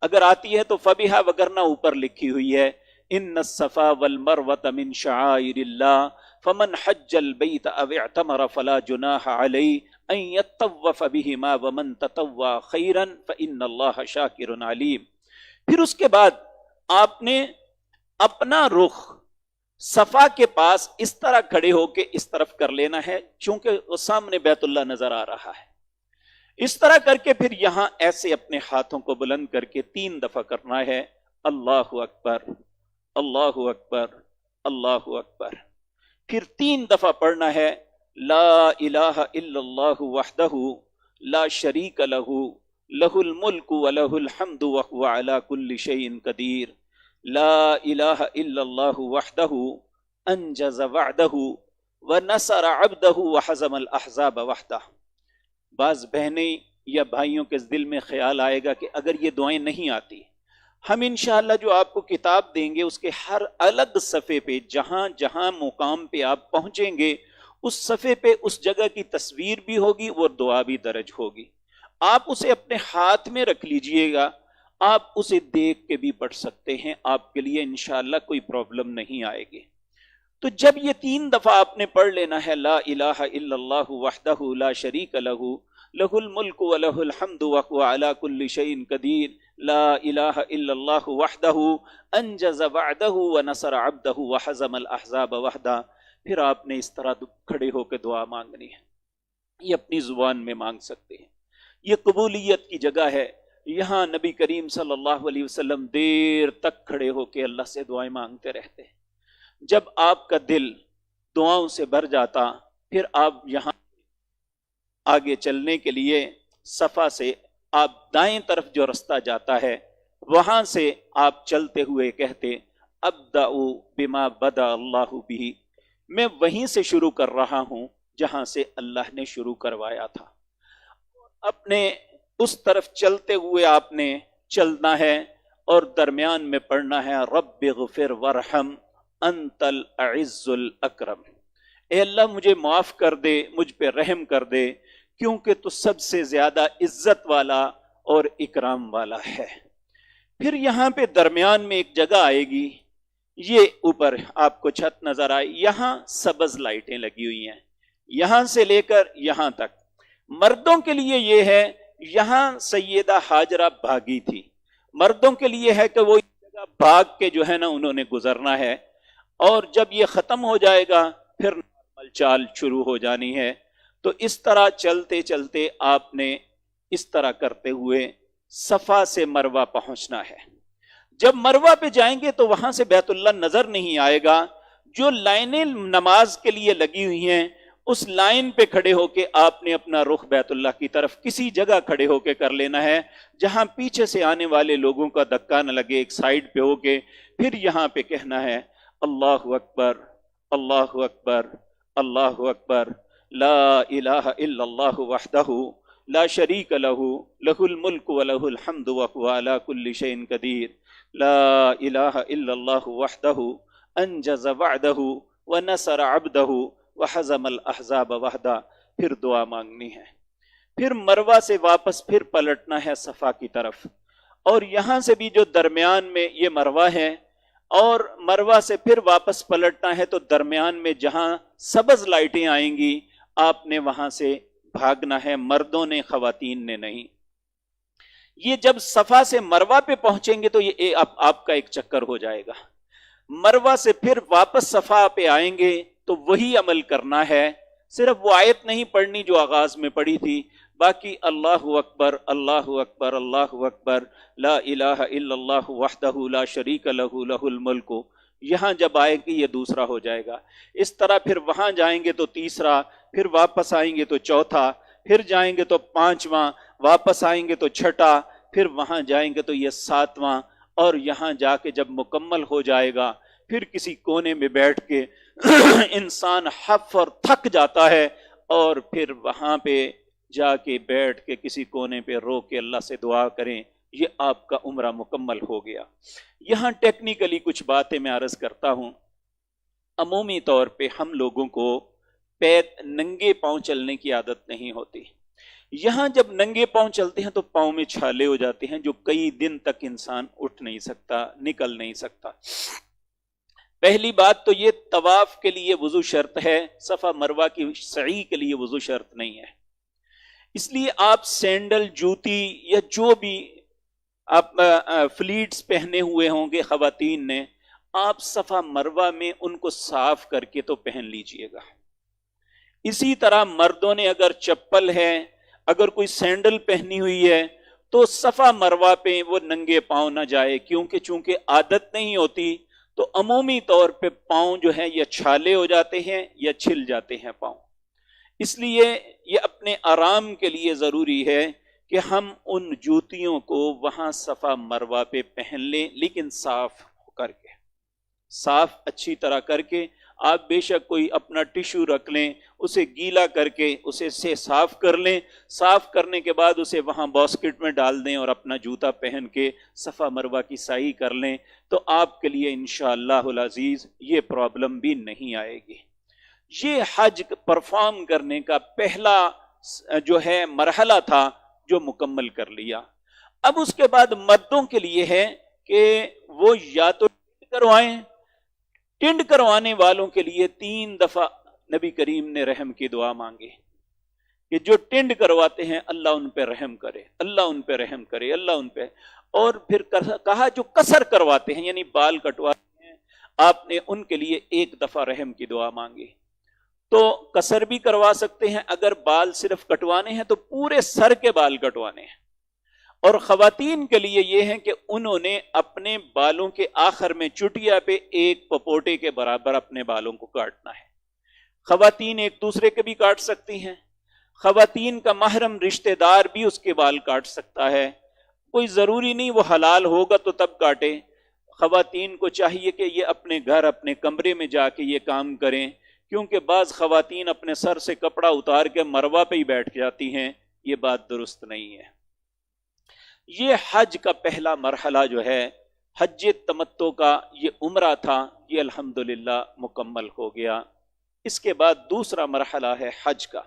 اگر آتی ہے تو فبیہا، وگرنہ اوپر لکھی ہوئی ہے ان الصفا والمروۃ من شعائر اللہ فمن حج البیت او اعتمر فلا جناح علیہ ان یطوف بہما ومن تطوع خیرا فان اللہ شاکر علیم۔ پھر اس کے بعد آپ نے اپنا رخ صفا کے پاس اس طرح کھڑے ہو کے اس طرف کر لینا ہے، چونکہ سامنے بیت اللہ نظر آ رہا ہے۔ اس طرح کر کے پھر یہاں ایسے اپنے ہاتھوں کو بلند کر کے 3 دفعہ کرنا ہے، اللہ اکبر اللہ اکبر اللہ اکبر۔ پھر 3 دفعہ پڑھنا ہے لا الہ الا اللہ وحدہ لا شریک لہ لہ الملک ولہ الحمد وہو علی کل شیء قدیر، لا الہ الا اللہ وحدہ انجز وعدہ ونصر عبدہ وحزم الاحزاب وحدہ۔ بعض بہنیں یا بھائیوں کے دل میں خیال آئے گا کہ اگر یہ دعائیں نہیں آتی، ہم انشاءاللہ جو آپ کو کتاب دیں گے اس کے ہر الگ صفحے پہ جہاں جہاں مقام پہ آپ پہنچیں گے اس صفحے پہ اس جگہ کی تصویر بھی ہوگی اور دعا بھی درج ہوگی۔ آپ اسے اپنے ہاتھ میں رکھ لیجئے گا، آپ اسے دیکھ کے بھی پڑھ سکتے ہیں، آپ کے لیے انشاءاللہ کوئی پرابلم نہیں آئے گی۔ تو جب یہ 3 دفعہ آپ نے پڑھ لینا ہے لا الہ الا اللہ وحدہ لا شریک لہ لہ الملک ولہ الحمد وہو علی کل شیء قدیر، لا الہ الا اللہ وحدہ انجز وعدہ ونصر عبدہ وحزم الاحزاب وحدہ۔ پھر آپ نے اس طرح کھڑے ہو کے دعا مانگنی ہے، یہ اپنی زبان میں مانگ سکتے ہیں، یہ قبولیت کی جگہ ہے۔ یہاں نبی کریم صلی اللہ علیہ وسلم دیر تک کھڑے ہو کے اللہ سے دعائیں مانگتے رہتے ہیں۔ جب آپ کا دل دعاؤں سے بھر جاتا، پھر آپ یہاں آگے چلنے کے لیے صفا سے آپ دائیں طرف جو رستہ جاتا ہے وہاں سے آپ چلتے ہوئے کہتے ابدأ بما بدا اللہ بھی، میں وہیں سے شروع کر رہا ہوں جہاں سے اللہ نے شروع کروایا تھا۔ اپنے اس طرف چلتے ہوئے آپ نے چلنا ہے اور درمیان میں پڑھنا ہے رب اغفر ورحم انت العز الاکرم، اے اللہ مجھے معاف کر دے، مجھ پہ رحم کر دے، کیونکہ تو سب سے زیادہ عزت والا اور اکرام والا ہے۔ پھر یہاں پہ درمیان میں ایک جگہ آئے گی، یہ اوپر آپ کو چھت نظر آئے، یہاں سبز لائٹیں لگی ہوئی ہیں، یہاں سے لے کر یہاں تک۔ مردوں کے لیے یہ ہے، یہاں سیدہ ہاجرہ بھاگی تھی، مردوں کے لیے ہے کہ وہ جگہ بھاگ کے جو ہے نا انہوں نے گزرنا ہے، اور جب یہ ختم ہو جائے گا پھر نارمل چال شروع ہو جانی ہے۔ تو اس طرح چلتے چلتے آپ نے اس طرح کرتے ہوئے صفا سے مروہ پہنچنا ہے۔ جب مروہ پہ جائیں گے تو وہاں سے بیت اللہ نظر نہیں آئے گا، جو لائنیں نماز کے لیے لگی ہوئی ہیں اس لائن پہ کھڑے ہو کے آپ نے اپنا رخ بیت اللہ کی طرف کسی جگہ کھڑے ہو کے کر لینا ہے جہاں پیچھے سے آنے والے لوگوں کا دھکا نہ لگے، ایک سائیڈ پہ ہو کے پھر یہاں پہ کہنا ہے اللہ اکبر اللہ اکبر اللہ اکبر، لا الہ الا اللہ وحدہ لا شریک لہ لہ الملک ولہ الحمد وہو علی کل شیء قدیر، لا الہ الا اللہ وحدہ انجز وعدہ ونصر عبدہ وحزم الاحزاب وحدہ۔ پھر دعا مانگنی ہے، پھر مروہ سے واپس پھر پلٹنا ہے صفا کی طرف، اور یہاں سے بھی جو درمیان میں یہ مروہ ہے اور مروہ سے پھر واپس پلٹنا ہے، تو درمیان میں جہاں سبز لائٹیں آئیں گی آپ نے وہاں سے بھاگنا ہے، مردوں نے خواتین نے نہیں۔ یہ جب صفا سے مروہ پہ پہنچیں گے تو یہ آپ کا ایک چکر ہو جائے گا، مروہ سے پھر واپس صفا پہ آئیں گے تو وہی عمل کرنا ہے، صرف وہ آیت نہیں پڑھنی جو آغاز میں پڑھی تھی، باقی اللہ اکبر اللہ اکبر اللہ اکبر لا الہ الا اللہ وحدہ لا شریک لہ لہ الملک، یہاں جب آئے گی یہ دوسرا ہو جائے گا۔ اس طرح پھر وہاں جائیں گے تو تیسرا، پھر واپس آئیں گے تو چوتھا، پھر جائیں گے تو پانچواں، واپس آئیں گے تو چھٹا، پھر وہاں جائیں گے تو یہ ساتواں، اور یہاں جا کے جب مکمل ہو جائے گا پھر کسی کونے میں بیٹھ کے انسان حف اور تھک جاتا ہے، اور پھر وہاں پہ جا کے بیٹھ کے کسی کونے پہ رو کے اللہ سے دعا کریں، یہ آپ کا عمرہ مکمل ہو گیا۔ یہاں ٹیکنیکلی کچھ باتیں میں عرض کرتا ہوں۔ عمومی طور پہ ہم لوگوں کو ننگے پاؤں چلنے کی عادت نہیں ہوتی، یہاں جب ننگے پاؤں چلتے ہیں تو پاؤں میں چھالے ہو جاتے ہیں جو کئی دن تک انسان اٹھ نہیں سکتا، نکل نہیں سکتا۔ پہلی بات تو یہ طواف کے لیے وضو شرط ہے، صفا مروہ کی سعی کے لیے وضو شرط نہیں ہے۔ اس لیے آپ سینڈل، جوتی یا جو بھی آپ فلیٹس پہنے ہوئے ہوں گے خواتین نے، آپ صفا مروہ میں ان کو صاف کر کے تو پہن لیجئے گا۔ اسی طرح مردوں نے اگر چپل ہے، اگر کوئی سینڈل پہنی ہوئی ہے تو صفا مروہ پہ وہ ننگے پاؤں نہ جائے، کیونکہ چونکہ عادت نہیں ہوتی تو عمومی طور پہ پاؤں جو ہیں یا چھالے ہو جاتے ہیں یا چھل جاتے ہیں پاؤں۔ اس لیے یہ اپنے آرام کے لیے ضروری ہے کہ ہم ان جوتیوں کو وہاں صفا مروہ پہ پہن لیں، لیکن صاف کر کے، صاف اچھی طرح کر کے۔ آپ بے شک کوئی اپنا ٹیشو رکھ لیں، اسے گیلا کر کے اسے سے صاف کر لیں، صاف کرنے کے بعد اسے وہاں باسکٹ میں ڈال دیں اور اپنا جوتا پہن کے صفا مروہ کی سعی کر لیں، تو آپ کے لیے انشاءاللہ العزیز یہ پرابلم بھی نہیں آئے گی۔ یہ حج پرفارم کرنے کا پہلا جو ہے مرحلہ تھا جو مکمل کر لیا۔ اب اس کے بعد مردوں کے لیے ہے کہ وہ یا تو کروائیں، ٹنڈ کروانے والوں کے لیے 3 دفعہ نبی کریم نے رحم کی دعا مانگی کہ جو ٹنڈ کرواتے ہیں اللہ ان پہ رحم کرے، اللہ ان پہ رحم کرے، اللہ ان پہ۔ اور پھر کہا جو قصر کرواتے ہیں یعنی بال کٹواتے ہیں، آپ نے ان کے لیے 1 دفعہ رحم کی دعا مانگی۔ تو قصر بھی کروا سکتے ہیں، اگر بال صرف کٹوانے ہیں تو پورے سر کے بال کٹوانے ہیں۔ اور خواتین کے لیے یہ ہے کہ انہوں نے اپنے بالوں کے آخر میں چٹیا پہ 1 پپوٹے کے برابر اپنے بالوں کو کاٹنا ہے۔ خواتین ایک دوسرے کے بھی کاٹ سکتی ہیں، خواتین کا محرم رشتہ دار بھی اس کے بال کاٹ سکتا ہے، کوئی ضروری نہیں وہ حلال ہوگا تو تب کاٹے۔ خواتین کو چاہیے کہ یہ اپنے گھر، اپنے کمرے میں جا کے یہ کام کریں، کیونکہ بعض خواتین اپنے سر سے کپڑا اتار کے مروہ پہ ہی بیٹھ جاتی ہیں، یہ بات درست نہیں ہے۔ یہ حج کا پہلا مرحلہ جو ہے حج تمتع کا، یہ عمرہ تھا، یہ الحمدللہ مکمل ہو گیا۔ اس کے بعد دوسرا مرحلہ ہے حج کا۔